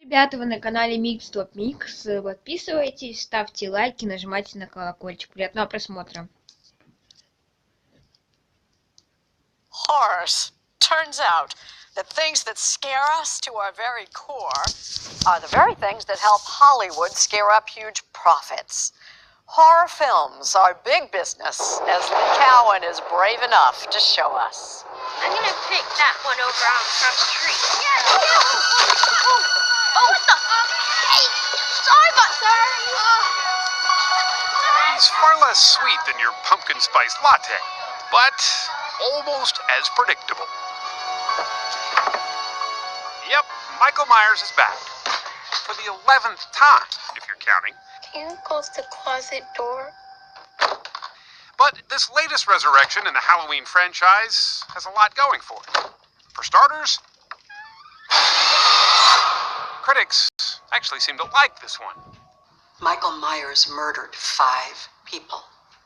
Ребята, вы на канале Микс Топ Микс. Подписывайтесь, ставьте лайки, нажимайте на колокольчик. Приятного просмотра. Horrors. Turns out that things that scare us to our very core are the very things that help Hollywood scare up huge profits. Horror films are big business, as Lee Cowan is brave enough to show us. I'm gonna pick that one over on Front Street. Yeah. Oh, what the? Hey, sorry about that. He's far less sweet than your pumpkin spice latte, but almost as predictable. Yep, Michael Myers is back. For the 11th time, if you're counting. Can you close the closet door? But this latest resurrection in the Halloween franchise has a lot going for it. For starters, critics actually seem to like this one. Michael Myers murdered 5 people.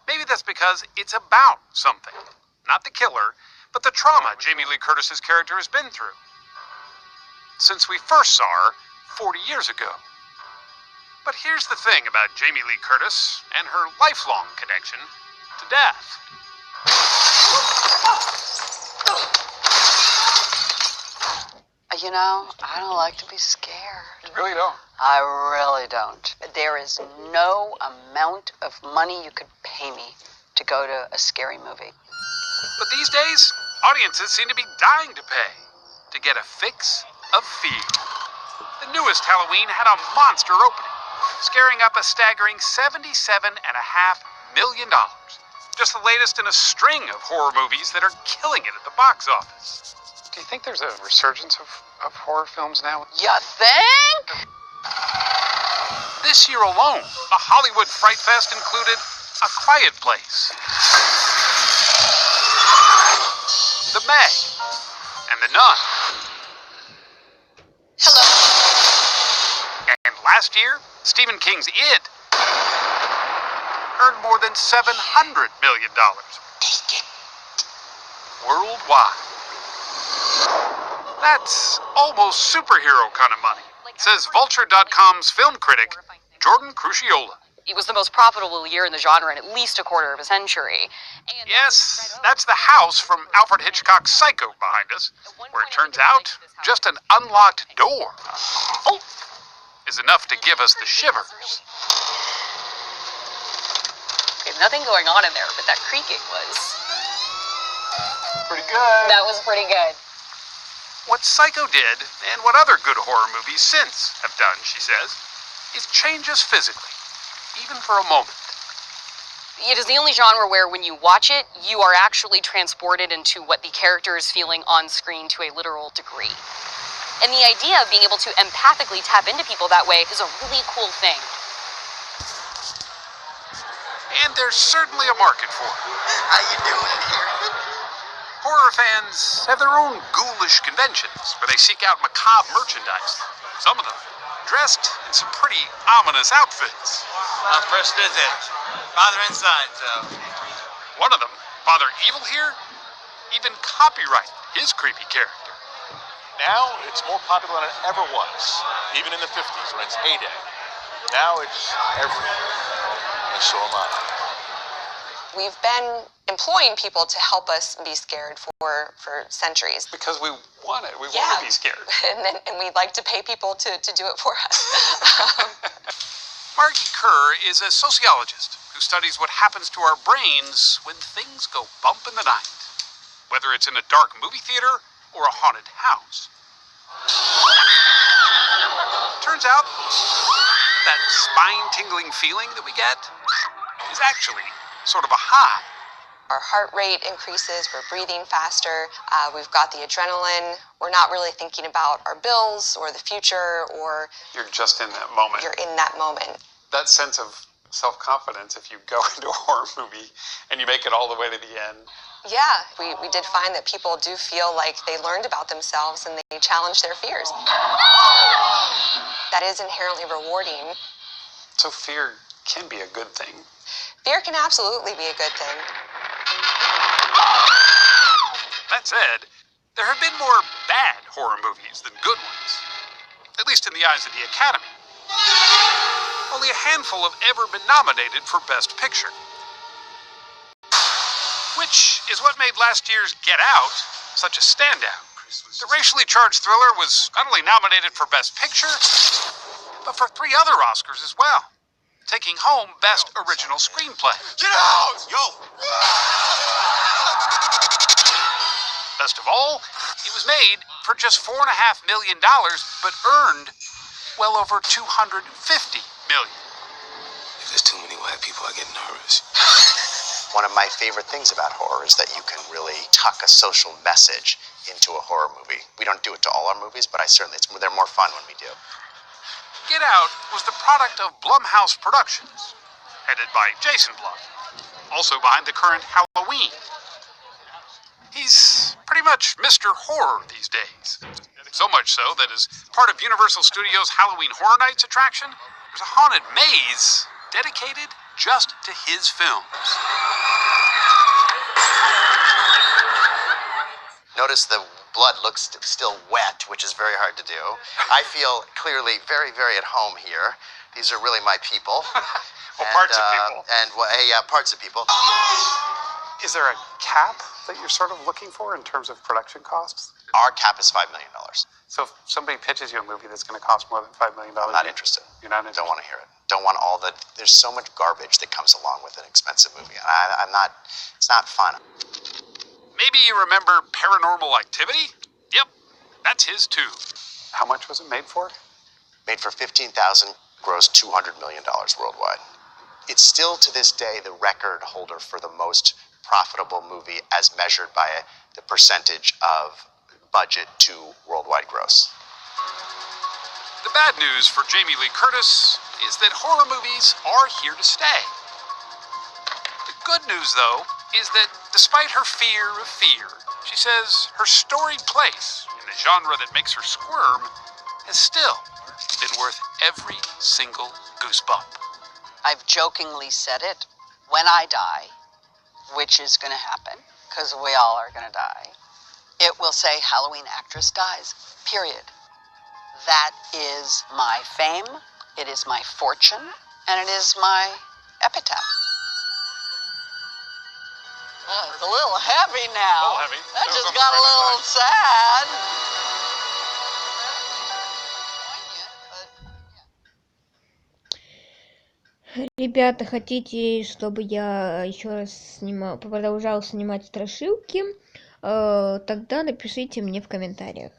Maybe that's because it's about something. Not the killer, but the trauma Jamie Lee Curtis's character has been through. Since we first saw her 40 years ago. But here's the thing about Jamie Lee Curtis and her lifelong connection to death. You know, I don't like to be scared. You really don't? I really don't. There is no amount of money you could pay me to go to a scary movie. But these days, audiences seem to be dying to pay to get a fix of fear. The newest Halloween had a monster opening, scaring up a staggering $77.5 million. Just the latest in a string of horror movies that are killing it at the box office. Do you think there's a resurgence of horror films now? You think? This year alone, the Hollywood Fright Fest included A Quiet Place, The Meg, and The Nun. Hello. And last year, Stephen King's It earned more than $700 million worldwide. That's almost superhero kind of money, says Vulture.com's film critic Jordan Crucchiola. It was the most profitable year in the genre in at least a quarter of a century. And Yes, that's the house from Alfred Hitchcock's Psycho behind us, where it turns out just an unlocked door is enough to give us the shivers. Okay, nothing going on in there, but that creaking was... Pretty good. That was pretty good. What Psycho did, and what other good horror movies since have done, she says, is change us physically, even for a moment. It is the only genre where when you watch it, you are actually transported into what the character is feeling on screen to a literal degree. And the idea of being able to empathically tap into people that way is a really cool thing. And there's certainly a market for it. How you doing here? Horror fans have their own ghoulish conventions where they seek out macabre merchandise. Some of them dressed in some pretty ominous outfits. First visit. Father inside, so. One of them, Father Evil here, even copyrighted his creepy character. Now it's more popular than it ever was, even in the 50s when it's heyday. Now it's everywhere, and so am I. We've been employing people to help us be scared for centuries. Because we want it. We Yeah. want to be scared. And we'd like to pay people to do it for us. Margie Kerr is a sociologist who studies what happens to our brains when things go bump in the night, whether it's in a dark movie theater or a haunted house. Turns out that spine-tingling feeling that we get is actually sort of a high. Our heart rate increases, we're breathing faster, we've got the adrenaline, we're not really thinking about our bills or the future, or You're just in that moment. you're in that moment. That sense of self-confidence, if you go into a horror movie and you make it all the way to the end. Yeah, we did find that people do feel like they learned about themselves and they challenged their fears. That is inherently rewarding. So fear can be a good thing. Fear can absolutely be a good thing. That said, there have been more bad horror movies than good ones. at least in the eyes of the Academy. Only a handful have ever been nominated for Best Picture. Which is what made last year's Get Out such a standout. The racially charged thriller was not only nominated for Best Picture, but for 3 other Oscars as well, taking home Best Original Screenplay. Get out! Yo! Best of all, it was made for just $4.5 million, but earned well over $250 million. If there's too many white people, I get nervous. One of my favorite things about horror is that you can really tuck a social message into a horror movie. We don't do it to all our movies, but they're more fun when we do. Get Out was the product of Blumhouse Productions, headed by Jason Blum, also behind the current Halloween. He's pretty much Mr. Horror these days. So much so that as part of Universal Studios' Halloween Horror Nights attraction, there's a haunted maze dedicated just to his films. Notice the blood looks still wet, which is very hard to do. I feel clearly very, very at home here. These are really my people. Parts of people. Parts of people. Is there a cap that you're sort of looking for in terms of production costs? Our cap is $5 million. So if somebody pitches you a movie that's going to cost more than $5 million, I'm not interested. You're not interested? Don't want to hear it. Don't want all the. There's so much garbage that comes along with an expensive movie. I'm not. It's not fun. Maybe you remember Paranormal Activity? Yep, that's his too. How much was it made for? Made for $15,000, grossed $200 million worldwide. It's still to this day the record holder for the most profitable movie as measured by the percentage of budget to worldwide gross. The bad news for Jamie Lee Curtis is that horror movies are here to stay. The good news, though, is that despite her fear of fear, she says her storied place in the genre that makes her squirm has still been worth every single goosebump. I've jokingly said it. When I die, which is going to happen, because we all are going to die, it will say Halloween actress dies, period. That is my fame, it is my fortune, and it is my epitaph. It's a little heavy now. A little heavy. That just got a little sad. Ребята, хотите, чтобы я еще раз продолжал снимать страшилки? Тогда напишите мне в комментариях.